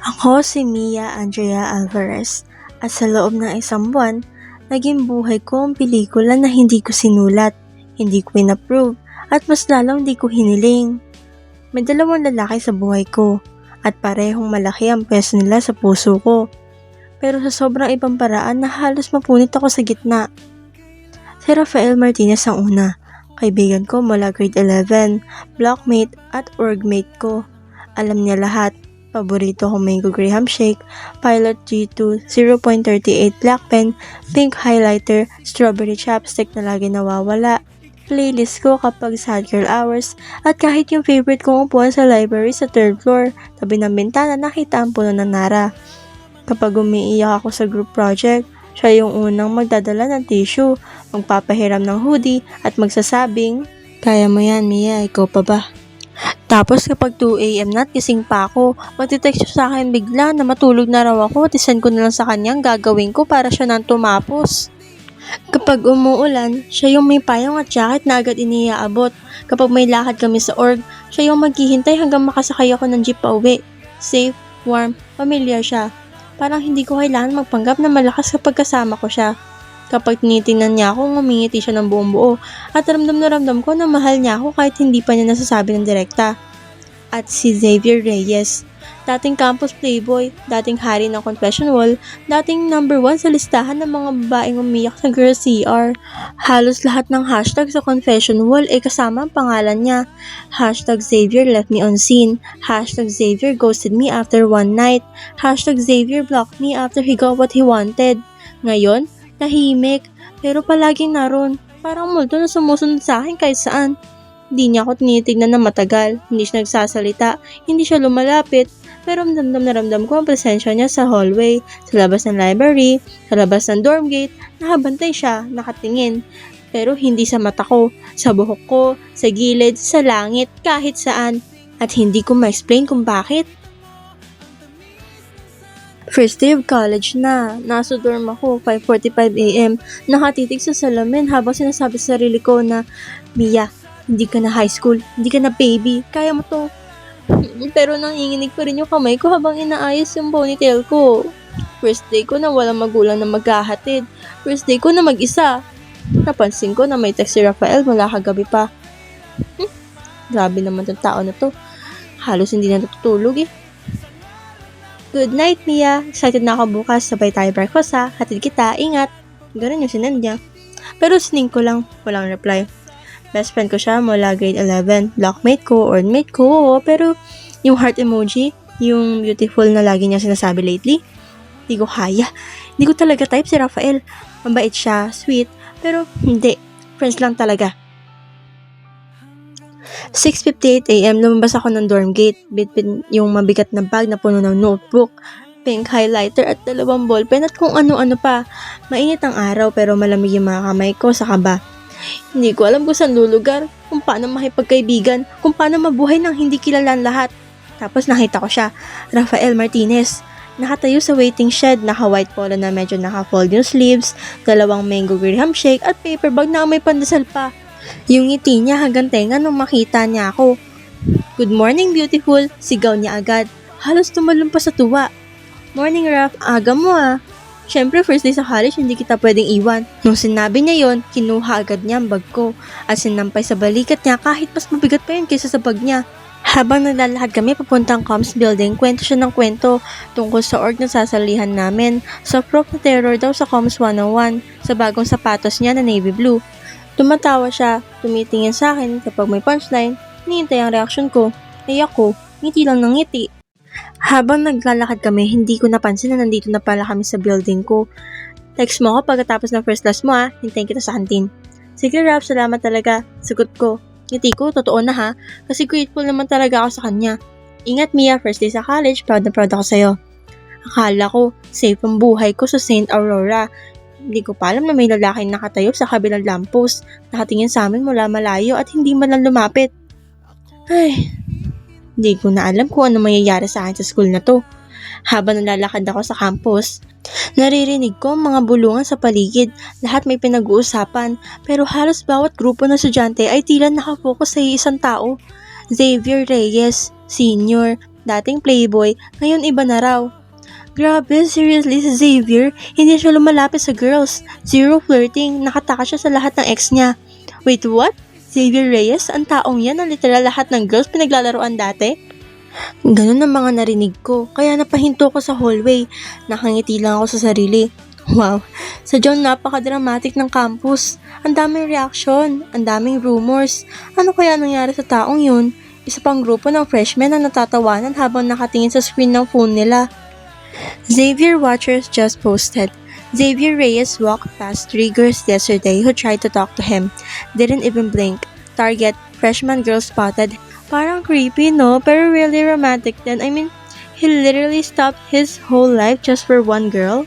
Ako si Mia Andrea Alvarez at sa loob ng isang buwan, naging buhay ko ang pelikula na hindi ko sinulat, hindi ko in-approve at mas lalong hindi ko hiniling. May dalawang lalaki sa buhay ko at parehong malaki ang pwesto nila sa puso ko. Pero sa sobrang ibang paraan na halos mapunit ako sa gitna. Si Rafael Martinez ang una, kaibigan ko mula grade 11, blockmate at orgmate ko. Alam niya lahat. Paborito kong mango graham shake, Pilot G2, 0.38 black pen, pink highlighter, strawberry chapstick na lagi nawawala, playlist ko kapag sad girl hours, at kahit yung favorite kong upuan sa library sa 3rd floor, tabi ng bintana nakita ang puno ng Nara. Kapag umiiyak ako sa group project, siya yung unang magdadala ng tissue, magpapahiram ng hoodie, at magsasabing, "Kaya mo yan, Mia, ikaw pa ba?" Tapos kapag 2 AM na at gising pa ako, magte-text siya sa akin bigla na matulog na raw ako at isend ko na lang sa kanya ang gagawin ko para siya nang tumapos. Kapag umuulan, siya yung may payong at jacket na agad iniaabot. Kapag may lakad kami sa org, siya yung maghihintay hanggang makasakay ako ng jeep pa uwi. Safe, warm, familiar siya. Parang hindi ko kailangan magpanggap na malakas kapag kasama ko siya. Kapag tinitingnan niya ako, ngumingiti siya ng buong buo at ramdam na ramdam ko na mahal niya ako kahit hindi pa niya nasasabi ng direkta. At si Xavier Reyes, dating campus playboy, dating hari ng confession wall, dating number 1 sa listahan ng mga babaeng umiyak sa girl CR. Halos lahat ng hashtag sa confession wall ay kasama ang pangalan niya. Hashtag Xavier left me on scene. Hashtag Xavier ghosted me after one night. Hashtag Xavier blocked me after he got what he wanted. Ngayon, tahimik, pero palaging naroon. Parang multo na sumusunod sa akin kahit saan. Hindi niya ako tinitignan na matagal, hindi siya nagsasalita, hindi siya lumalapit, pero ramdam na ramdam ko ang presensya niya sa hallway, sa labas ng library, sa labas ng dorm gate, nakabantay siya, nakatingin. Pero hindi sa mata ko, sa buhok ko, sa gilid, sa langit, kahit saan. At hindi ko ma-explain kung bakit. First day of college na, nasa dorm ako, 5:45 AM, nakatitig sa salamin habang sinasabi sa sarili ko na, "Mia, hindi ka na high school, hindi ka na baby, kaya mo to." Pero nanginginig pa rin yung kamay ko habang inaayos yung ponytail ko. First day ko na walang magulang na maghahatid. First day ko na mag-isa. Napansin ko na may text si Rafael mula kagabi pa. Grabe naman tong tao na to. Halos hindi na natutulog eh. Good night, Mia. Excited na ako bukas. Sabay tayo breakfast ha. Hatid kita. Ingat. Ganun yung sinend niya. Pero sining ko lang. Walang reply. Best friend ko siya mula grade 11. Blockmate ko, orgmate ko. Oo, pero yung heart emoji, yung beautiful na lagi niya sinasabi lately, hindi ko kaya. Hindi ko talaga type si Rafael. Mabait siya, sweet, pero hindi. Friends lang talaga. 6:58 AM, lumabas ako ng dorm gate. Bitbit yung mabigat na bag na puno ng notebook, pink highlighter at 2 ballpen at kung ano-ano pa. Mainit ang araw pero malamig yung mga kamay ko sa kaba. Hindi ko alam kung saan lulugar, kung paano makipagkaibigan, kung paano mabuhay nang hindi kilala ang lahat. Tapos nakita ko siya, Rafael Martinez. Nakatayo sa waiting shed, naka-white polo na medyo naka-fold yung sleeves, 2 mango graham shake at paper bag na may pandesal pa. Yung ngiti niya hanggang tenga nung makita niya ako. "Good morning, beautiful," sigaw niya agad. Halos tumalon pa sa tuwa. "Morning, Raf, aga mo ah." Siyempre, first day sa college, hindi kita pwedeng iwan. Nung sinabi niya yon, kinuha agad niya ang bag ko at sinampay sa balikat niya kahit mas mabigat pa yun kaysa sa bag niya. Habang naglalakad kami papuntang comms building, kwento siya ng kwento tungkol sa org na sasalihan namin, sa prof na terror daw sa comms 101, sa bagong sapatos niya na navy blue. Tumatawa siya, tumitingin sa akin kapag may punchline, hinihintay ang reaksyon ko. Ako, ngiti lang ng ngiti. Habang naglalakad kami, hindi ko napansin na nandito na pala kami sa building ko. "Text mo ako pagkatapos ng first class mo ha, hintayin kita sa kantin." "Sige Rap, salamat talaga." Sagot ko. Ngiti ko, totoo na ha, kasi grateful naman talaga ako sa kanya. "Ingat Mia, first day sa college, proud na proud ako sa'yo." Akala ko, safe ang buhay ko sa St. Aurora. Hindi ko pa alam na may lalaking nakatayo sa kabilang lamppost, nakatingin sa amin mula malayo at hindi man lang lumapit. Ay, hindi ko na alam kung ano mangyayari sa akin sa school na to. Habang nalalakad ako sa campus, naririnig ko ang mga bulungan sa paligid. Lahat may pinag-uusapan, pero halos bawat grupo ng estudyante ay tila nakafocus sa isang tao. Xavier Reyes, senior, dating playboy, ngayon iba na raw. Grabe, seriously si Xavier, hindi siya lumalapit sa girls. Zero flirting, nakataka siya sa lahat ng ex niya. Wait, what? Xavier Reyes, ang taong yan na literal lahat ng girls pinaglalaroan dati? Ganun ang mga narinig ko, kaya napahinto ko sa hallway. Nakangiti lang ako sa sarili. Wow, sadyang napaka-dramatic ng campus. Ang daming reaction, ang daming rumors. Ano kaya nangyari sa taong yun? Isa pang grupo ng freshmen na natatawanan habang nakatingin sa screen ng phone nila. Xavier Watchers just posted. Xavier Reyes walked past 3 girls yesterday who tried to talk to him. Didn't even blink. Target, freshman girl spotted. Parang creepy, no? Pero really romantic din. I mean, he literally stopped his whole life just for one girl.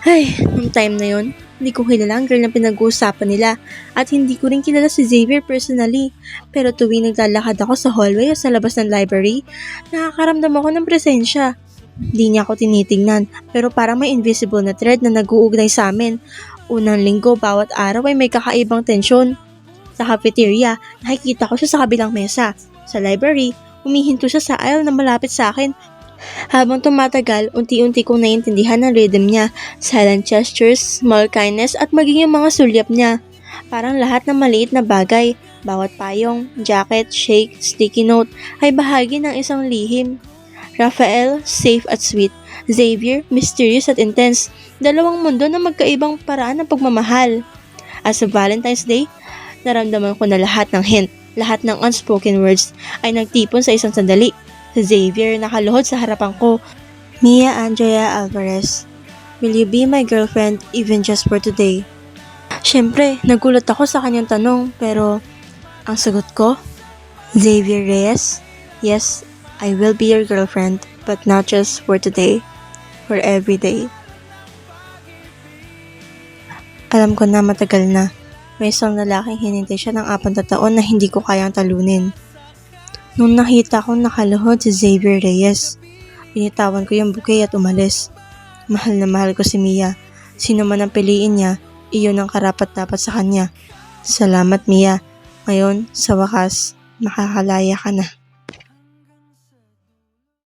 Ay, nung time na yon, hindi ko kilala ang girl na pinag-uusapan nila at hindi ko rin kilala si Xavier personally. Pero tuwing naglalakad ako sa hallway o sa labas ng library, nakakaramdam ako ng presensya. Hindi niya ako tinitingnan, pero parang may invisible na thread na nag-uugnay sa amin. Unang linggo, bawat araw ay may kakaibang tensyon. Sa cafeteria, nakikita ko siya sa kabilang mesa. Sa library, humihinto siya sa aisle na malapit sa akin. Habang tumatagal, unti-unti kong naiintindihan ang rhythm niya, silent gestures, small kindness at maging yung mga sulyap niya. Parang lahat ng maliit na bagay, bawat payong, jacket, shake, sticky note ay bahagi ng isang lihim. Raphael, safe at sweet. Xavier, mysterious at intense. Dalawang mundo na magkaibang paraan ng pagmamahal. As sa Valentine's Day, naramdaman ko na lahat ng hint, lahat ng unspoken words ay nagtipon sa isang sandali. Si Xavier nakaluhod sa harapan ko. Mia Andrea Alvarez, will you be my girlfriend even just for today? Siyempre, nagulat ako sa kanyang tanong pero ang sagot ko, Xavier Reyes, yes, I will be your girlfriend but not just for today, for every day. Alam ko na matagal na. May isang lalaking hinintay siya ng 4 taon na hindi ko kayang talunin. Nung nakita kong nakaluhod si Xavier Reyes, binitawan ko yung bouquet at umalis. Mahal na mahal ko si Mia. Sino man ang piliin niya, iyon ang karapat-dapat sa kanya. Salamat Mia. Ngayon, sa wakas, makakalaya ka na.